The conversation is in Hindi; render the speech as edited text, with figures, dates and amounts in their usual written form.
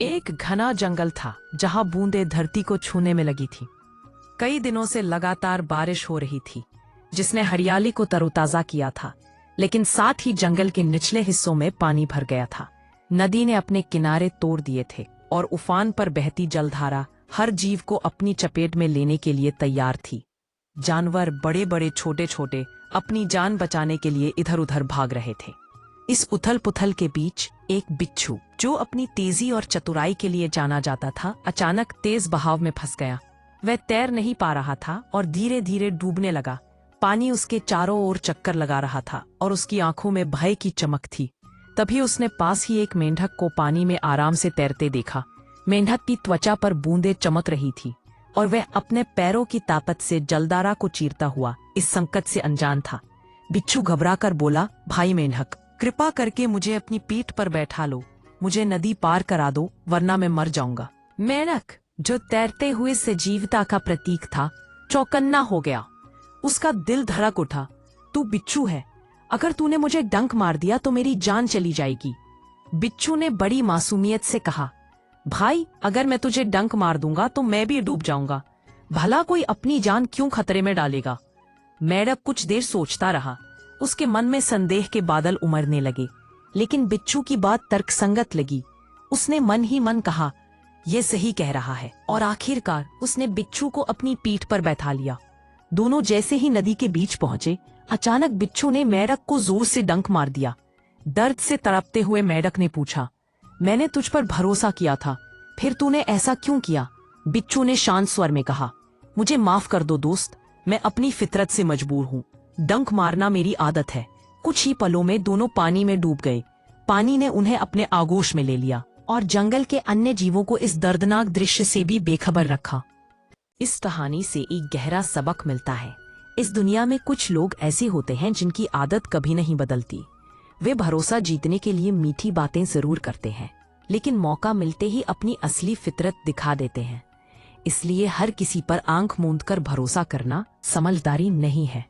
एक घना जंगल था जहां बूंदें धरती को छूने में लगी थी। कई दिनों से लगातार बारिश हो रही थी जिसने हरियाली को तरोताजा किया था, लेकिन साथ ही जंगल के निचले हिस्सों में पानी भर गया था। नदी ने अपने किनारे तोड़ दिए थे और उफान पर बहती जलधारा हर जीव को अपनी चपेट में लेने के लिए तैयार थी। जानवर बड़े बड़े छोटे छोटे अपनी जान बचाने के लिए इधर उधर भाग रहे थे। इस उथल पुथल के बीच एक बिच्छू, जो अपनी तेजी और चतुराई के लिए जाना जाता था, अचानक तेज बहाव में फंस गया। वह तैर नहीं पा रहा था और धीरे धीरे डूबने लगा। पानी उसके चारों ओर चक्कर लगा रहा था और उसकी आंखों में भय की चमक थी। तभी उसने पास ही एक मेंढक को पानी में आराम से तैरते देखा। मेंढक की त्वचा पर बूंदें चमक रही थी और वह अपने पैरों की ताकत से जलधारा को चीरता हुआ इस संकट से अनजान था। बिच्छू घबराकर बोला, भाई मेंढक, कृपा करके मुझे अपनी पीठ पर बैठा लो। मुझे नदी पार करा दो, वरना मैं मर जाऊंगा। मेंढक, जो तैरते हुए सजीवता का प्रतीक था, चौकन्ना हो गया। उसका दिल धड़क उठा। तू बिच्छू है, अगर तूने मुझे डंक मार दिया तो मेरी जान चली जाएगी। बिच्छू ने बड़ी मासूमियत से कहा, भाई, अगर मैं तुझे डंक मार दूंगा तो मैं भी डूब जाऊंगा। भला कोई अपनी जान क्यों खतरे में डालेगा? मेंढक कुछ देर सोचता रहा। उसके मन में संदेह के बादल उमड़ने लगे, लेकिन बिच्छू की बात तर्कसंगत लगी। उसने मन ही मन कहा, यह सही कह रहा है, और आखिरकार उसने बिच्छू को अपनी पीठ पर बैठा लिया। दोनों जैसे ही नदी के बीच पहुंचे, अचानक बिच्छू ने मेंढक को जोर से डंक मार दिया। दर्द से तड़पते हुए मेंढक ने पूछा, मैंने तुझ पर भरोसा किया था, फिर तूने ऐसा क्यों किया? बिच्छू ने शांत स्वर में कहा, मुझे माफ कर दो दोस्त, मैं अपनी फितरत से मजबूर हूँ। डंक मारना मेरी आदत है। कुछ ही पलों में दोनों पानी में डूब गए। पानी ने उन्हें अपने आगोश में ले लिया और जंगल के अन्य जीवों को इस दर्दनाक दृश्य से भी बेखबर रखा। इस कहानी से एक गहरा सबक मिलता है। इस दुनिया में कुछ लोग ऐसे होते हैं जिनकी आदत कभी नहीं बदलती। वे भरोसा जीतने के लिए मीठी बातें जरूर करते हैं, लेकिन मौका मिलते ही अपनी असली फितरत दिखा देते हैं। इसलिए हर किसी पर आंख मूंद कर भरोसा करना समझदारी नहीं है।